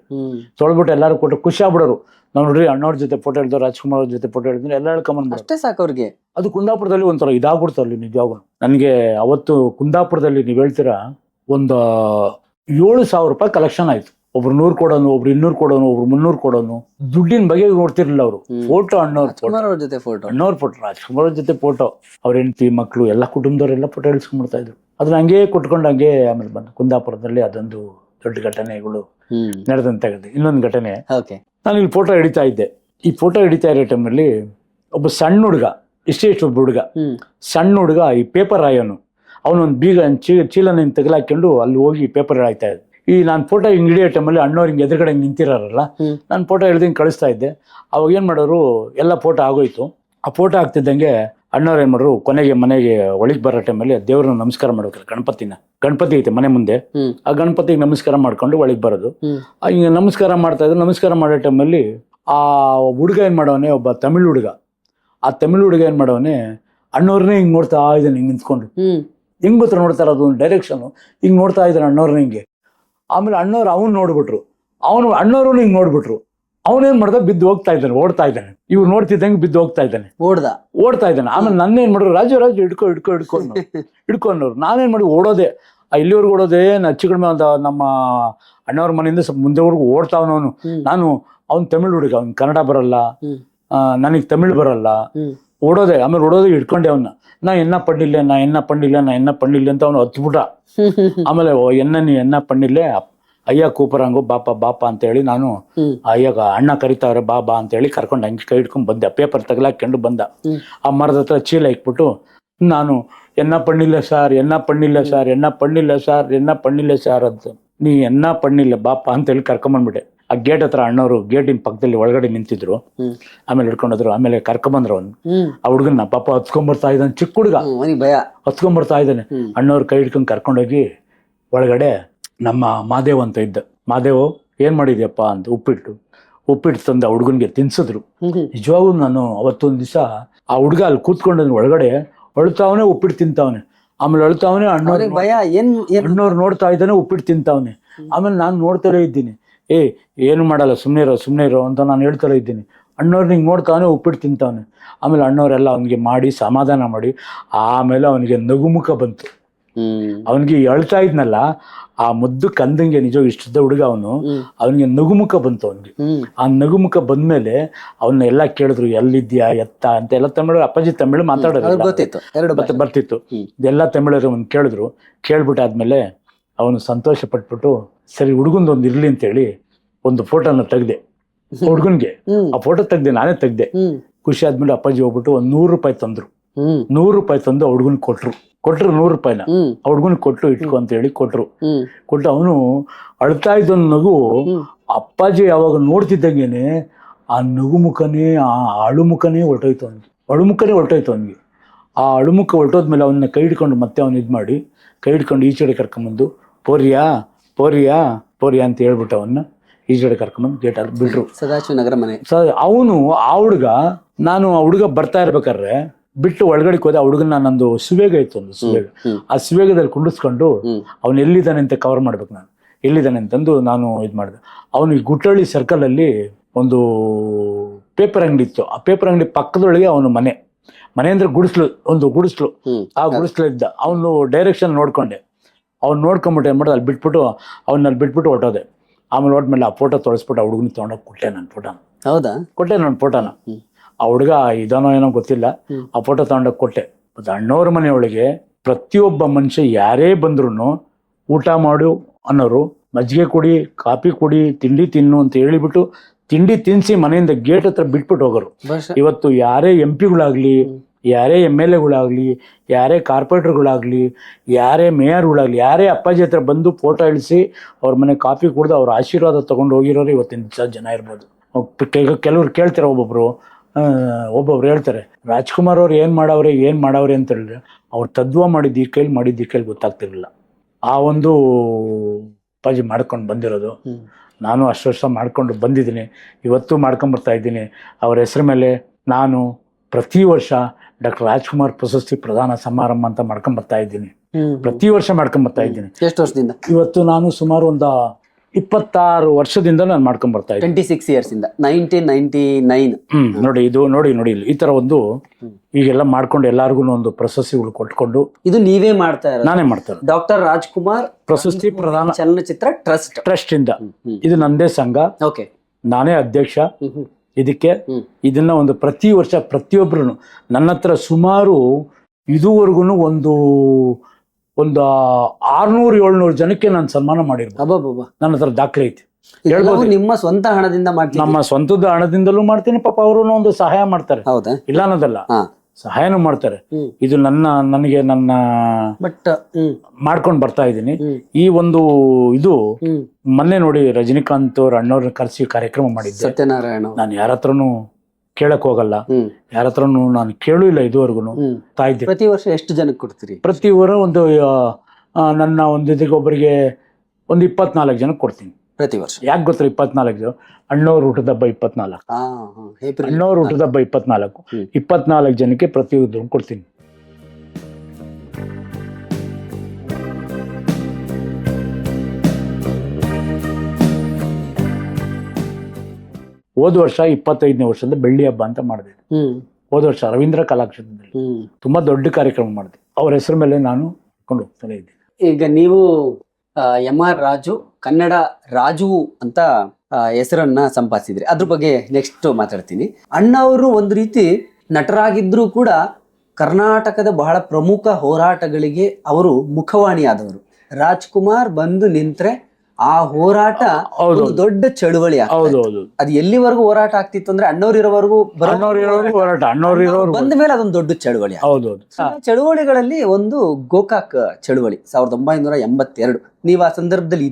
ತೊಳ್ಬಿಟ್ಟು ಎಲ್ಲಾರು ಕೊಟ್ಟು ಖುಷಿ ಆಗ್ಬಿಡೋರು. ನಾವು ನೋಡ್ರಿ ಅಣ್ಣವ್ರ ಜೊತೆ ಫೋಟೋ ಹೇಳಿದ್ರು, ರಾಜ್ಕುಮಾರ್ ಅವ್ರ ಜೊತೆ ಫೋಟೋ ಹೇಳಿದ್ರು, ಎಲ್ಲ ಹೇಳ್ಕೊಂಬಂದ್ ಅಷ್ಟೇ ಸಾಕು ಅವ್ರಿಗೆ. ಅದು ಕುಂದಾಪುರದಲ್ಲಿ ಒಂಥರ ಇದಾಗ್ಬಿಡ್ತಾರಲ್ಲಿ ನಿಜವಾಗೂ. ನನಗೆ ಅವತ್ತು ಕುಂದಾಪುರದಲ್ಲಿ ನೀವ್ ಹೇಳ್ತೀರಾ, ಒಂದು 7,000 ರೂಪಾಯಿ ಕಲೆಕ್ಷನ್ ಆಯ್ತು. ಒಬ್ರು 100 ಕೊಡೋನು, ಒಬ್ರು 200 ಕೊಡೋನು, ಒಬ್ರು 300 ಕೊಡೋನು. ದುಡ್ಡಿನ ಬಗ್ಗೆ ನೋಡ್ತಿರ್ಲಿಲ್ಲ ಅವರು. ಫೋಟೋ ಅಣ್ಣವ್ರ ಜೊತೆ ಫೋಟೋ, ರಾಜ್ಕುಮಾರ್ ಅವ್ರ ಜೊತೆ ಫೋಟೋ, ಅವ್ರ ಹೆಂಡತಿ ಮಕ್ಳು ಎಲ್ಲ ಕುಟುಂಬದವರೆಲ್ಲ ಫೋಟೋ ಇಳಿಸ್ಕೊಂಡ್ಬಿಡ್ತಾ ಇದ್ರು. ಅದನ್ನ ಹಂಗೆ ಕೊಟ್ಕೊಂಡು ಹಂಗೆ ಆಮೇಲೆ ಬಂದ ಕುಂದಾಪುರದಲ್ಲಿ ಅದೊಂದು ದೊಡ್ಡ ಘಟನೆಗಳು ನಡೆದಂತಾಗಿದೆ. ಇನ್ನೊಂದು ಘಟನೆ, ನಾನು ಇಲ್ಲಿ ಫೋಟೋ ಹಿಡಿತಾ ಇದ್ದೆ. ಈ ಫೋಟೋ ಹಿಡಿತಾ ಇರೋ ಟೈಮಲ್ಲಿ ಒಬ್ಬ ಸಣ್ಣ ಹುಡುಗ, ಇಷ್ಟೇ ಒಬ್ಬ ಹುಡುಗ, ಸಣ್ಣ ಹುಡುಗ, ಈ ಪೇಪರ್ ರಾಯೋನು, ಅವನೊಂದು ಬೀಗ ಚೀಲನ ತಗಲಾಕೊಂಡು ಅಲ್ಲಿ ಹೋಗಿ ಪೇಪರ್ ರಾಯ್ತಾ ಇದ್ದೆ. ಈ ನಾನು ಫೋಟೋ ಹಿಂಗ್ ಹಿಡಿಯೋ ಟೈಮಲ್ಲಿ ಅಣ್ಣವ್ರು ಹಿಂಗೆ ಎದುರುಗಡೆ ಹಿಂಗೆ ನಿಂತಿರಲ್ಲ, ನಾನು ಫೋಟೋ ಹಿಡಿದು ಕಳಿಸ್ತಾ ಇದ್ದೆ. ಅವಾಗ ಏನ್ ಮಾಡೋರು, ಎಲ್ಲ ಫೋಟೋ ಆಗೋಯ್ತು. ಆ ಫೋಟೋ ಆಗ್ತಿದ್ದಂಗೆ ಅಣ್ಣವ್ರು ಏನ್ ಮಾಡೋರು, ಕೊನೆಗೆ ಮನೆಗೆ ಒಳಗೆ ಬರೋ ಟೈಮಲ್ಲಿ ದೇವ್ರನ್ನ ನಮಸ್ಕಾರ ಮಾಡ್ಬೇಕಲ್ಲ, ಗಣಪತಿ ಐತೆ ಮನೆ ಮುಂದೆ, ಆ ಗಣಪತಿಗೆ ನಮಸ್ಕಾರ ಮಾಡ್ಕೊಂಡು ಒಳಗೆ ಬರೋದು. ಹಿಂಗೆ ನಮಸ್ಕಾರ ಮಾಡ್ತಾ ಇದ್ರು. ನಮಸ್ಕಾರ ಮಾಡೋ ಟೈಮಲ್ಲಿ ಆ ಹುಡುಗ ಏನ್ ಮಾಡವನೆ, ಒಬ್ಬ ತಮಿಳ್ ಹುಡುಗ, ಆ ತಮಿಳ್ ಹುಡುಗ ಏನ್ ಮಾಡವನೆ, ಅಣ್ಣವ್ರನ್ನೇ ಹಿಂಗ್ ನೋಡ್ತಾ ಇದ್ದಾನೆ, ಹಿಂಗ್ ನಿಂತ್ಕೊಂಡು. ಹಿಂಗ್ ಗೊತ್ತ ನೋಡ್ತಾರ, ಅದು ಡೈರೆಕ್ಷನ್ ಹಿಂಗ್ ನೋಡ್ತಾ ಇದ್ದಾನೆ ಅಣ್ಣವ್ರನ್ನ ಹಿಂಗೆ. ಆಮೇಲೆ ಅಣ್ಣವ್ರು ನೋಡ್ಬಿಟ್ರು, ಅಣ್ಣವ್ರು ಹಿಂಗ್ ನೋಡ್ಬಿಟ್ರು. ಅವನೇನ್ ಮಾಡ್ದ, ಬಿದ್ದು ಹೋಗ್ತಾ ಇದ್ದಾನೆ, ಓಡ್ತಾ ಇದ್ದಾನೆ. ಇವ್ರು ನೋಡ್ತಿದ್ದಂಗೆ ಬಿದ್ದು ಹೋಗ್ತಾ ಇದ್ದಾನೆ, ಓಡ್ತಾ ಇದ್ದಾನೆ. ಆಮೇಲೆ ನನ್ನೇನ್ ಮಾಡ್ರು, ರಾಜು ಹಿಡ್ಕೊಂಡವ್ರು. ನಾನೇನ್ ಮಾಡಿ ಓಡೋದೆ, ಇಲ್ಲಿವರೆಗೂ ಓಡೋದೆ. ಹೆಚ್ಚು ಕಡಿಮೆ ಒಂದು ನಮ್ಮ ಅಣ್ಣವ್ರ ಮನೆಯಿಂದ ಸ್ವಲ್ಪ ಮುಂದೆವರೆಗೂ ಓಡ್ತಾವನವನು. ನಾನು ಅವ್ನು ತಮಿಳ್ ಹುಡುಗ, ಅವ್ನು ಕನ್ನಡ ಬರಲ್ಲ, ನನಗ್ ತಮಿಳ್ ಬರಲ್ಲ. ಓಡೋದೆ, ಆಮೇಲೆ ಓಡೋದೆ ಹಿಡ್ಕೊಂಡೆ ಅವನ್ನ. ನಾ ಎನ್ನ ಪಣ್ಣಿಲ್ಲ ಅಂತ ಅವನು ಹತ್ಬಿಟ್ಟ. ಆಮೇಲೆ ಎನ್ನ ಪಣ್ಣಿಲ್ಲೇ ಅಯ್ಯ ಕೂಪರಂಗು ಬಾಪ ಅಂತ ಹೇಳಿ, ನಾನು ಅಯ್ಯಾಗ ಅಣ್ಣ ಕರಿತಾವ್ರೆ ಬಾ ಅಂತ ಹೇಳಿ ಕರ್ಕೊಂಡು ಹಂಗೆ ಕೈ ಹಿಡ್ಕೊಂಡ್ ಬಂದೆ. ಪೇಪರ್ ತಗಲಾಕೊಂಡು ಬಂದ. ಆ ಮರದ ಹತ್ರ ಚೀಲ ಇಕ್ಬಿಟ್ಟು ನಾನು ಎನ್ನ ಪಣ್ಣಿಲ್ಲ ಸಾರ್ ಅಂತ, ನೀ ಎನ್ನ ಪಣ್ಣಿಲ್ಲ ಬಾಪ ಅಂತ ಹೇಳಿ ಕರ್ಕೊಂಬಂದ್ಬಿಟ್ಟೆ. ಆ ಗೇಟ್ ಹತ್ರ ಅಣ್ಣವರು ಗೇಟಿನ ಪಕ್ಕದಲ್ಲಿ ಒಳಗಡೆ ನಿಂತಿದ್ರು. ಆಮೇಲೆ ಹಿಡ್ಕೊಂಡೋದ್ರು. ಆಮೇಲೆ ಕರ್ಕೊಂಬಂದ್ರು ಅವ್ನು. ಆ ಹುಡುಗನ ಪಾಪ ಹತ್ಕೊಂಡ್ಬರ್ತಾ ಇದ್ದಾನೆ, ಚಿಕ್ಕ ಹುಡುಗ ಹತ್ಕೊಂಡ್ಬರ್ತಾ ಇದ್ದಾನೆ. ಅಣ್ಣವ್ರ ಕೈ ಹಿಡ್ಕೊಂಡು ಕರ್ಕೊಂಡೋಗಿ ಒಳಗಡೆ ನಮ್ಮ ಮಾದೇವ್ ಅಂತ ಇದ್ದ. ಮಾದೇವ್ ಏನ್ ಮಾಡಿದ್ಯಪ್ಪ ಅಂತ ಉಪ್ಪಿಟ್ಟು ತಂದ ಹುಡುಗನ್ಗೆ ತಿನ್ಸಿದ್ರು. ನಿಜವಾಗೂ ನಾನು ಅವತ್ತೊಂದ್ ದಿವಸ ಆ ಹುಡುಗ ಅಲ್ಲಿ ಕೂತ್ಕೊಂಡು ಒಳಗಡೆ ಅಳ್ತಾವನೆ, ಉಪ್ಪಿಟ್ಟು ತಿಂತಾವನೆ. ಆಮೇಲೆ ಅಳ್ತಾವನೆ, ಭಯ ಅಣ್ಣವ್ರು ನೋಡ್ತಾ ಇದ್ದಾನೆ, ಉಪ್ಪಿಟ್ಟು ತಿಂತಾವನೆ. ಆಮೇಲೆ ನಾನು ನೋಡ್ತಾನೆ ಇದ್ದೀನಿ, ಏನು ಮಾಡಲ್ಲ, ಸುಮ್ಮನೆ ಇರೋ ಅಂತ ನಾನು ಹೇಳ್ತಾನೆ ಇದ್ದೀನಿ. ಅಣ್ಣವ್ರು ನಿಂಗೆ ನೋಡ್ತಾವನೆ, ಉಪ್ಪಿಟ್ಟು ತಿಂತಾವನೆ. ಆಮೇಲೆ ಅಣ್ಣವರೆಲ್ಲ ಅವನಿಗೆ ಮಾಡಿ ಸಮಾಧಾನ ಮಾಡಿ, ಆಮೇಲೆ ಅವನಿಗೆ ನಗುಮುಖ ಬಂತು. ಅವನಿಗೆ ಅಳ್ತಾ ಇದ್ನಲ್ಲ, ಆ ಮುದ್ದು ಕಂದಂಗೆ, ನಿಜ ಇಷ್ಟದ ಹುಡುಗ ಅವನಿಗೆ ನಗುಮುಖ ಬಂತು. ಅವನಿಗೆ ಆ ನಗುಮುಖ ಬಂದ್ಮೇಲೆ ಅವನ್ನ ಎಲ್ಲ ಕೇಳಿದ್ರು, ಎಲ್ಲಿದ್ಯಾ ಎತ್ತ ಅಂತ ಎಲ್ಲ ತಮಿಳು. ಅಪ್ಪಾಜಿ ತಮಿಳು ಮಾತಾಡೋದು ಬರ್ತಿತ್ತು. ಎಲ್ಲ ತಮಿಳರು ಅವನು ಕೇಳಿದ್ರು. ಕೇಳ್ಬಿಟ್ಟಾದ್ಮೇಲೆ ಅವನು ಸಂತೋಷ ಪಟ್ಬಿಟ್ಟು, ಸರಿ ಹುಡುಗಂದೊಂದು ಇರ್ಲಿ ಅಂತೇಳಿ ಒಂದು ಫೋಟೋನ ತೆಗ್ದೆ ಹುಡುಗನ್ಗೆ. ಆ ಫೋಟೋ ತೆಗ್ದೆ, ನಾನೇ ತೆಗ್ದೆ. ಖುಷಿ ಆದ್ಮೇಲೆ ಅಪ್ಪಾಜಿ ಹೋಗ್ಬಿಟ್ಟು ಒಂದು 100 ರೂಪಾಯಿ ತಂದ್ರು. 100 ರೂಪಾಯಿ ತಂದು ಆ ಹುಡುಗನ್ ಕೊಟ್ರು 100 ರೂಪಾಯಿನ ಆ ಹುಡುಗನ್ ಕೊಟ್ಟು ಇಟ್ಕೊ ಅಂತ ಹೇಳಿ ಕೊಟ್ಟು ಅವನು ಅಳ್ತಾ ಇದ್ದೊಂದು ನಗು ಅಪ್ಪಾಜಿ ಯಾವಾಗ ನೋಡ್ತಿದ್ದಂಗೆನೆ ಆ ನಗು ಮುಖನೇ, ಆ ಅಳುಮುಖನೇ ಹೊರಟೋಯ್ತು ಅವನಿಗೆ. ಆ ಅಳುಮುಖ ಹೊರಟೋದ್ಮೇಲೆ ಅವನ್ನ ಕೈ ಹಿಡ್ಕೊಂಡು ಮತ್ತೆ ಅವ್ನು ಮಾಡಿ ಕೈ ಹಿಡ್ಕೊಂಡು ಈಚೆಡೆ ಕರ್ಕೊಂಬಂದು ಪೋರಿಯಾ ಅಂತ ಹೇಳ್ಬಿಟ್ಟು ಅವನ್ನ ಈಚೆಡೆ ಕರ್ಕೊಂಬಂದು ಗೇಟಲ್ಲಿ ಬಿಟ್ರು. ಸದಾಶಿವ ನಗರ ಮನೆ. ಅವನು ಆ ಹುಡುಗ ಬರ್ತಾ ಇರ್ಬೇಕಾದ್ರೆ ಬಿಟ್ಟು ಒಳಗಡೆ ಹೋದೆ. ಆ ಹುಡುಗನ ನಂದು ಸುವೇಗ ಇತ್ತು, ಒಂದು ಸುವೇಗ. ಆ ಸುವೇಗದಲ್ಲಿ ಕುಂಡಿಸ್ಕೊಂಡು ಅವನು ಎಲ್ಲಿದ್ದಾನೆ ಅಂತ ಕವರ್ ಮಾಡ್ಬೇಕು. ನಾನು ಎಲ್ಲಿದ್ದಾನೆ ಅಂತಂದು ನಾನು ಮಾಡಿದೆ. ಅವನು ಈ ಗುಟ್ಟಳ್ಳಿ ಸರ್ಕಲ್ ಅಲ್ಲಿ ಒಂದು ಪೇಪರ್ ಅಂಗಡಿ ಇತ್ತು. ಆ ಪೇಪರ್ ಅಂಗಡಿ ಪಕ್ಕದೊಳಗೆ ಅವನು ಮನೆ ಅಂದ್ರೆ ಒಂದು ಗುಡಿಸ್ಲು. ಆ ಗುಡಿಸ್ಲು ಇದ್ದ. ಅವನು ಡೈರೆಕ್ಷನ್ ನೋಡ್ಕೊಂಡೆ. ಅವ್ನು ನೋಡ್ಕೊಂಬಿಟ್ಟು ಏನ್ ಮಾಡಿದೆ, ಅಲ್ಲಿ ಬಿಟ್ಬಿಟ್ಟು ಹೊಟ್ಟೋದೆ. ಆಮೇಲೆ ಹೊಟ್ಮೇಲೆ ಆ ಫೋಟೋ ತೊಳಸ್ಬಿಟ್ಟು ಆ ಹುಡುಗನ ತೊಗೊಂಡೋಗಿ ಕೊಟ್ಟೆ ನನ್ನ ಫೋಟೋನ. ಆ ಹುಡುಗ ಇದಾನೋ ಏನೋ ಗೊತ್ತಿಲ್ಲ, ಆ ಫೋಟೋ ತಗೊಂಡೋಗಿ ಕೊಟ್ಟೆ. ಮತ್ತು ಅಣ್ಣವ್ರ ಮನೆಯೊಳಗೆ ಪ್ರತಿಯೊಬ್ಬ ಮನುಷ್ಯ ಯಾರೇ ಬಂದ್ರು ಊಟ ಮಾಡು ಅನ್ನೋರು, ಮಜ್ಜಿಗೆ ಕುಡಿ, ಕಾಫಿ ಕುಡಿ, ತಿಂಡಿ ತಿನ್ನು ಅಂತ ಹೇಳಿಬಿಟ್ಟು ತಿಂಡಿ ತಿನ್ಸಿ ಮನೆಯಿಂದ ಗೇಟ್ ಹತ್ರ ಬಿಟ್ಬಿಟ್ಟು ಹೋಗೋರು. ಇವತ್ತು ಯಾರೇ MP ಗಳಾಗ್ಲಿ, ಯಾರೇ MLAಗಳಾಗ್ಲಿ, ಯಾರೇ ಕಾರ್ಪೊರೇಟರ್ಗಳಾಗ್ಲಿ, ಯಾರೇ ಮೇಯರ್ಗಳಾಗ್ಲಿ, ಯಾರೇ ಅಪ್ಪಾಜಿ ಹತ್ರ ಬಂದು ಫೋಟೋ ಇಳಿಸಿ ಅವ್ರ ಮನೆ ಕಾಫಿ ಕುಡ್ದು ಅವ್ರ ಆಶೀರ್ವಾದ ತಗೊಂಡು ಹೋಗಿರೋರು ಇವತ್ತಿನ ಜನ ಇರ್ಬೋದು. ಕೆಲವ್ರು ಕೇಳ್ತಾರೆ, ಒಬ್ಬೊಬ್ರು ಹೇಳ್ತಾರೆ, ರಾಜ್ಕುಮಾರ್ ಅವ್ರು ಏನ್ ಮಾಡವ್ರೆ ಅಂತ ಹೇಳಿದ್ರೆ ಅವ್ರು ತದ್ವ ಮಾಡಿದ್ದು ಈ ಕೈಲಿ ಗೊತ್ತಾಗ್ತಿರ್ಲಿಲ್ಲ. ಆ ಒಂದು ಅಪ್ಪಾಜಿ ಮಾಡ್ಕೊಂಡು ಬಂದಿರೋದು. ನಾನು ಅಷ್ಟು ವರ್ಷ ಮಾಡ್ಕೊಂಡು ಬಂದಿದ್ದೀನಿ, ಇವತ್ತು ಮಾಡ್ಕೊಂಡ್ಬರ್ತಾ ಇದ್ದೀನಿ. ಅವ್ರ ಹೆಸರು ಮೇಲೆ ನಾನು ಪ್ರತಿ ವರ್ಷ ಡಾಕ್ಟರ್ ರಾಜ್ಕುಮಾರ್ ಪ್ರಶಸ್ತಿ ಪ್ರದಾನ ಸಮಾರಂಭ ಅಂತ ಮಾಡ್ಕೊಂಡ್ಬರ್ತಾ ಇದ್ದೀನಿ. ಪ್ರತಿ ವರ್ಷ ಮಾಡ್ಕೊಂಡ್ಬರ್ತಾ ಇದ್ದೀನಿ. ಎಷ್ಟು ವರ್ಷದಿಂದ? ಇವತ್ತು ನಾನು ಸುಮಾರು ಒಂದು 26 ವರ್ಷದಿಂದ ನಾನು ಮಾಡ್ಕೊಂಡ್ ಬರ್ತಾ ಇದ್ದೀನಿ. 26 years ಇಂದ 1999. ನೋಡಿ ಈ ತರ ಒಂದು ಈಗೆಲ್ಲ ಮಾಡ್ಕೊಂಡು ಎಲ್ಲಾರ್ಗು ಒಂದು ಪ್ರಶಸ್ತಿಗಳು ಕೊಟ್ಕೊಂಡು. ಇದು ನೀವೇ ಮಾಡ್ತಾ ಇರೋದು? ನಾನೇ ಮಾಡ್ತಾ ಇರೋದು. ಡಾಕ್ಟರ್ ರಾಜ್ಕುಮಾರ್ ಪ್ರಶಸ್ತಿ ಪ್ರದಾನ ಚಲನಚಿತ್ರ ಟ್ರಸ್ಟ್ ಇಂದ ಇದು ನಂದೇ ಸಂಘ. ನಾನೇ ಅಧ್ಯಕ್ಷ ಇದಕ್ಕೆ. ಇದನ್ನ ಒಂದು ಪ್ರತಿ ವರ್ಷ ಪ್ರತಿಯೊಬ್ರು ನನ್ನ ಹತ್ರ ಸುಮಾರು ಇದುವರೆಗೂ ಒಂದು 600-700 ಜನಕ್ಕೆ ನಾನು ಸನ್ಮಾನ ಮಾಡಿರ್ಬೋದು. ನನ್ನ ಹತ್ರ ದಾಖಲೆ ಐತಿ. ನಿಮ್ಮ ಸ್ವಂತ ಹಣದಿಂದ ಮಾಡ್ತೀನಿ? ನಮ್ಮ ಸ್ವಂತದ ಹಣದಿಂದಲೂ ಮಾಡ್ತೀನಿ. ಪಾಪ ಅವರು ಒಂದು ಸಹಾಯ ಮಾಡ್ತಾರೆ, ಇಲ್ಲ ಅನ್ನೋದಲ್ಲ, ಸಹಾಯನೂ ಮಾಡ್ತಾರೆ. ಇದು ನನಗೆ ಮಾಡ್ಕೊಂಡು ಬರ್ತಾ ಇದ್ದೀನಿ. ಈ ಒಂದು ಇದು ಮೊನ್ನೆ ನೋಡಿ ರಜನಿಕಾಂತ್ ಅವ್ರ ಅಣ್ಣವ್ರನ್ನ ಕರೆಸಿ ಕಾರ್ಯಕ್ರಮ ಮಾಡಿದ್ದೆ. ಸತ್ಯನಾರಾಯಣ. ನಾನು ಯಾರ ಹತ್ರನು ಕೇಳಕ್ ಹೋಗಲ್ಲ, ಯಾರ ಹತ್ರನು ನಾನು ಕೇಳೂ ಇಲ್ಲ ಇದುವರೆಗೂ. ತಾಯಿದ್ದೆ. ಪ್ರತಿ ವರ್ಷ ಎಷ್ಟು ಜನಕ್ಕೆ ಕೊಡ್ತೀರಿ? ಪ್ರತಿ ವರ್ಷ ನನ್ನ ಇದಕ್ಕೆ ಒಬ್ಬರಿಗೆ ಒಂದು 24 ಜನಕ್ಕೆ ಕೊಡ್ತೀನಿ ಪ್ರತಿ ವರ್ಷ. ಯಾಕೆ ಗೊತ್ತಾ 24? ಅಣ್ಣವ್ರ ಹುಟ್ಟದ ಹಬ್ಬ 24. ಅಣ್ಣವ್ರ ಹುಟ್ಟದ ಹಬ್ಬ 24 ಜನಕ್ಕೆ ಪ್ರತಿಯೊಂದು ಕೊಡ್ತೀನಿ. ಹೋದ ವರ್ಷ 25ನೇ ವರ್ಷದ ಬೆಳ್ಳಿ ಹಬ್ಬ ಅಂತ ಮಾಡಿದೆ. ಹೋದ ವರ್ಷ ರವೀಂದ್ರ ಕಲಾಕ್ಷೇತ್ರದಲ್ಲಿ ತುಂಬಾ ದೊಡ್ಡ ಕಾರ್ಯಕ್ರಮ ಮಾಡಿದೆ. ಅವ್ರ ಹೆಸರು ಮೇಲೆ ನಾನು ಕೊಂಡು ಹೋಗ್ತಾನೆ ಇದ್ದೀನಿ. ಈಗ ನೀವು MR ರಾಜು, ಕನ್ನಡ ರಾಜು ಅಂತ ಹೆಸರನ್ನ ಸಂಪಾದಿಸಿದ್ರಿ. ಅದ್ರ ಬಗ್ಗೆ ನೆಕ್ಸ್ಟ್ ಮಾತಾಡ್ತೀನಿ. ಅಣ್ಣ ಅವರು ಒಂದು ರೀತಿ ನಟರಾಗಿದ್ರು ಕೂಡ ಕರ್ನಾಟಕದ ಬಹಳ ಪ್ರಮುಖ ಹೋರಾಟಗಳಿಗೆ ಅವರು ಮುಖವಾಣಿ ಆದವರು. ರಾಜ್ಕುಮಾರ್ ಬಂದು ನಿಂತ್ರೆ ಆ ಹೋರಾಟ ಒಂದು ದೊಡ್ಡ ಚಳುವಳಿ. ಅದು ಎಲ್ಲಿವರೆಗೂ ಹೋರಾಟ ಆಗ್ತಿತ್ತು ಅಂದ್ರೆ ಅಣ್ಣವ್ರಿರೋವರೆಗೂ ಬಂದ ಮೇಲೆ ಅದೊಂದು ದೊಡ್ಡ ಚಳುವಳಿ. ಚಳುವಳಿಗಳಲ್ಲಿ ಒಂದು ಗೋಕಾಕ್ ಚಳುವಳಿ 1982. ನೀವು ಆ ಸಂದರ್ಭದಲ್ಲಿ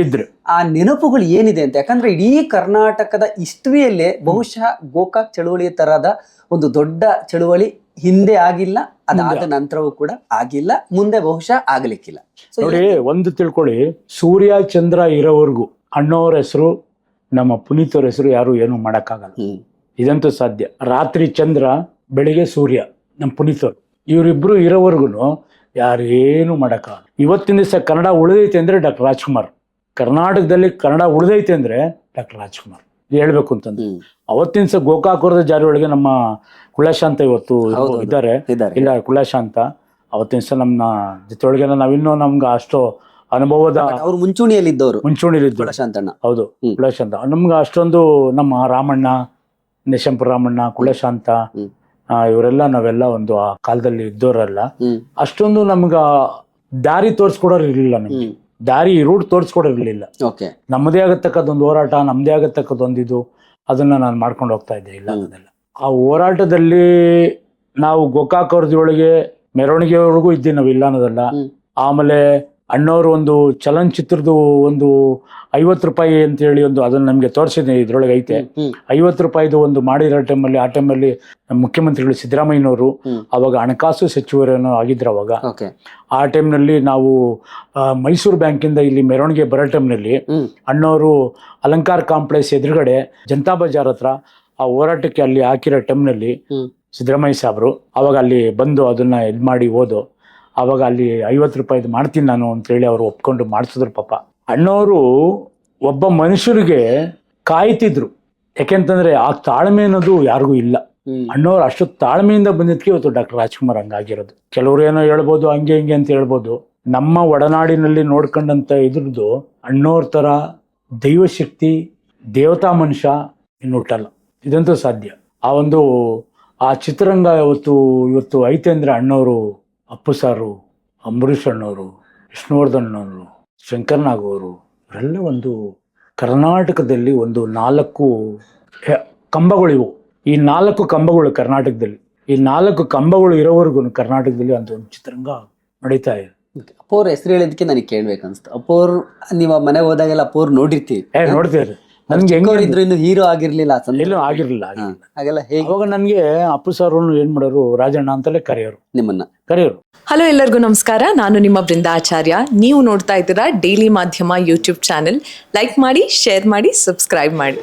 ಇದ್ರೆ ಆ ನೆನಪುಗಳು ಏನಿದೆ ಅಂತ? ಯಾಕಂದ್ರೆ ಇಡೀ ಕರ್ನಾಟಕದ ಹಿಸ್ಟ್ರಿಯಲ್ಲೇ ಬಹುಶಃ ಗೋಕಾಕ್ ಚಳುವಳಿಯ ತರಹದ ಒಂದು ದೊಡ್ಡ ಚಳುವಳಿ ಹಿಂದೆ ಆಗಿಲ್ಲ, ಅದಾದ ನಂತರವೂ ಕೂಡ ಆಗಿಲ್ಲ, ಮುಂದೆ ಬಹುಶಃ ಆಗ್ಲಿಕ್ಕಿಲ್ಲ. ನೋಡಿ, ಒಂದು ತಿಳ್ಕೊಳ್ಳಿ, ಸೂರ್ಯ ಚಂದ್ರ ಇರೋವರೆಗೂ ಅಣ್ಣವ್ರ ಹೆಸರು, ನಮ್ಮ ಪುನೀತ್ ಅವ್ರ ಹೆಸರು ಯಾರು ಏನು ಮಾಡಕ್ಕಾಗಲ್ಲ. ಇದಂತೂ ಸಾಧ್ಯ. ರಾತ್ರಿ ಚಂದ್ರ ಬೆಳಿಗ್ಗೆ ಸೂರ್ಯ, ನಮ್ಮ ಪುನೀತರು, ಇವರಿಬ್ರು ಇರೋವರೆಗೂ ಯಾರೇನು ಮಾಡಕ. ಇವತ್ತಿನ ದಿವಸ ಕನ್ನಡ ಉಳಿದೈತೆ ಅಂದ್ರೆ ಡಾಕ್ಟರ್ ರಾಜ್ಕುಮಾರ್, ಕರ್ನಾಟಕದಲ್ಲಿ ಕನ್ನಡ ಉಳಿದೈತೆ ಅಂದ್ರೆ ಡಾಕ್ಟರ್ ರಾಜ್ಕುಮಾರ್ ಹೇಳ್ಬೇಕು ಅಂತಂದ್ರೆ. ಅವತ್ತಿನ ದಿವಸ ಗೋಕಾಕುರದ ಜಾರಿ ನಮ್ಮ ಕುಳಶಾಂತ ಇವತ್ತು ಇದ್ದಾರೆ, ಇಲ್ಲ ಕುಳಶಾಂತ ಅವತ್ತಿನ ದಿವಸ ನಮ್ಮ ಜೊತೆಯೊಳಗೆ ನಾವಿನ್ನೂ ನಮ್ಗೆ ಅಷ್ಟು ಅನುಭವದ ಅವ್ರು ಮುಂಚೂಣಿಯಲ್ಲಿದ್ದವರು, ಕುಳಶಾಂತಣ್ಣ. ಹೌದು, ಕುಳಶಾಂತ ನಮ್ಗೆ ಅಷ್ಟೊಂದು ನಮ್ಮ ರಾಮಣ್ಣ, ನಿಶಂಪುರ ರಾಮಣ್ಣ, ಕುಳಶಾಂತ ಇವರೆಲ್ಲ ನಾವೆಲ್ಲ ಒಂದು ಆ ಕಾಲದಲ್ಲಿ ಇದ್ದವರೆಲ್ಲ ಅಷ್ಟೊಂದು ನಮ್ಗ ದಾರಿ ತೋರ್ಸ್ಕೊಡೋರು ಇರ್ಲಿಲ್ಲ, ನಮ್ಗೆ ದಾರಿ ರೂಟ್ ತೋರ್ಸ್ಕೊಡೋರಿರ್ಲಿಲ್ಲ. ನಮ್ಮದೇ ಆಗತಕ್ಕದೊಂದು ಹೋರಾಟ, ನಮ್ಮದೇ ಆಗತಕ್ಕದೊಂದಿದು ಅದನ್ನ ನಾನು ಮಾಡ್ಕೊಂಡು ಹೋಗ್ತಾ ಇದ್ದೆ. ಇಲ್ಲ ಅದೆಲ್ಲ ಆ ಹೋರಾಟದಲ್ಲಿ ನಾವು ಗೋಕಾಕವ್ರದೊಳಗೆ ಮೆರವಣಿಗೆವರೆಗೂ ಇದ್ದೀವಿ ನಾವು, ಇಲ್ಲ ಅನ್ನೋದಲ್ಲ. ಆಮೇಲೆ ಅಣ್ಣವರು ಒಂದು ಚಲನಚಿತ್ರದ ಒಂದು 50 ರೂಪಾಯಿ ಅಂತ ಹೇಳಿ ಒಂದು ಅದನ್ನ ನಮ್ಗೆ ತೋರಿಸಿದೆ, ಇದ್ರೊಳಗೆ ಐತೆ 50 ರೂಪಾಯಿದು ಒಂದು ಮಾಡಿರೋ ಟೈಮಲ್ಲಿ. ಆ ಟೈಮಲ್ಲಿ ಮುಖ್ಯಮಂತ್ರಿಗಳು ಸಿದ್ದರಾಮಯ್ಯನವರು ಅವಾಗ ಹಣಕಾಸು ಸಚಿವರೇನೋ ಆಗಿದ್ರು ಅವಾಗ. ಆ ಟೈಮ್ನಲ್ಲಿ ನಾವು ಮೈಸೂರು ಬ್ಯಾಂಕಿಂದ ಇಲ್ಲಿ ಮೆರವಣಿಗೆ ಬರೋ ಟೈಮ್ನಲ್ಲಿ ಅಣ್ಣವರು ಅಲಂಕಾರ ಕಾಂಪ್ಲೆಕ್ಸ್ ಎದುರುಗಡೆ ಜನತಾ ಬಜಾರ್ ಹತ್ರ ಆ ಹೋರಾಟಕ್ಕೆ ಅಲ್ಲಿ ಹಾಕಿರೋ ಟೈಮ್ನಲ್ಲಿ ಸಿದ್ದರಾಮಯ್ಯ ಸಾಹೇಬ್ರು ಅವಾಗ ಅಲ್ಲಿ ಬಂದು ಅದನ್ನ ಇದ್ ಮಾಡಿ ಹೋದು. ಅವಾಗ ಅಲ್ಲಿ 50 ರೂಪಾಯಿದು ಮಾಡ್ತೀನಿ ನಾನು ಅಂತೇಳಿ ಅವ್ರು ಒಪ್ಕೊಂಡು ಮಾಡಿಸಿದ್ರು. ಪಾಪ ಅಣ್ಣವರು ಒಬ್ಬ ಮನುಷ್ಯರಿಗೆ ಕಾಯ್ತಿದ್ರು, ಯಾಕೆಂತಂದ್ರೆ ಆ ತಾಳ್ಮೆ ಅನ್ನೋದು ಯಾರಿಗೂ ಇಲ್ಲ. ಅಣ್ಣವ್ರು ಅಷ್ಟು ತಾಳ್ಮೆಯಿಂದ ಬಂದಿದ್ದಕ್ಕೆ ಇವತ್ತು ಡಾಕ್ಟರ್ ರಾಜ್ಕುಮಾರ್ ಹಂಗಾಗಿರೋದು. ಕೆಲವ್ರು ಏನೋ ಹೇಳ್ಬೋದು, ಹಂಗೆ ಹಿಂಗೆ ಅಂತ ಹೇಳ್ಬೋದು. ನಮ್ಮ ಒಡನಾಡಿನಲ್ಲಿ ನೋಡ್ಕೊಂಡಂತ ಇದ್ರದ್ದು ಅಣ್ಣವ್ರ ತರ ದೈವಶಕ್ತಿ, ದೇವತಾ ಮನುಷ್ಯ ಇನ್ನು ಹುಟ್ಟಲ್ಲ, ಇದಂತೂ ಸಾಧ್ಯ. ಆ ಚಿತ್ರರಂಗ ಇವತ್ತು ಐತೆ ಅಂದ್ರೆ ಅಣ್ಣವರು, ಅಪ್ಪು ಸಾರು, ಅಂಬರೀಷ್ ಅಣ್ಣವರು, ವಿಷ್ಣುವರ್ಧನ್ ಅಣ್ಣವರು, ಶಂಕರ್ ನಾಗ್ ಅವರು, ಇವರೆಲ್ಲ ಒಂದು ಕರ್ನಾಟಕದಲ್ಲಿ ಒಂದು 4 ಕಂಬಗಳಿವು. ಈ 4 ಕಂಬಗಳು ಕರ್ನಾಟಕದಲ್ಲಿ, ಈ 4 ಕಂಬಗಳು ಇರೋವರೆಗೂ ಕರ್ನಾಟಕದಲ್ಲಿ ಅಂತ ಒಂದು ಚಿತ್ರರಂಗ ನಡೀತಾ ಇದೆ. ಅಪ್ಪೋರ್ ಹೆಸರು ಹೇಳಿದಕ್ಕೆ ನನಗೆ ಕೇಳ್ಬೇಕು ಅನ್ಸ್ತು. ಅಪ್ಪೋರ್ ನೀವು ಮನೆಗೆ ಹೋದಾಗೆಲ್ಲ ಅಪ್ಪೋರ್ ನೋಡಿರ್ತೀವಿ, ನೋಡ್ತೀರಿ. ನನ್ಗೆ ಇನ್ನು ಹೀರೋ ಆಗಿರ್ಲಿಲ್ಲ, ಎಲ್ಲೂ ಆಗಿರ್ಲಿಲ್ಲ. ಹಾಗೆಲ್ಲ ಹೇಗೆ? ಅವಾಗ ನನ್ಗೆ ಅಪ್ಪು ಸಾರ್ ಏನ್ ಮಾಡೋರು, ರಾಜಣ್ಣ ಅಂತಲೇ ಕರೆಯೋರು, ನಿಮ್ಮನ್ನ ಕರೆಯೋರು. ಹಲೋ, ಎಲ್ಲರಿಗೂ ನಮಸ್ಕಾರ. ನಾನು ನಿಮ್ಮ ಬೃಂದಾ ಆಚಾರ್ಯ. ನೀವು ನೋಡ್ತಾ ಇದ್ದೀರಾ ಡೈಲಿ ಮಾಧ್ಯಮ ಯೂಟ್ಯೂಬ್ ಚಾನೆಲ್. ಲೈಕ್ ಮಾಡಿ, ಶೇರ್ ಮಾಡಿ, ಸಬ್ಸ್ಕ್ರೈಬ್ ಮಾಡಿ.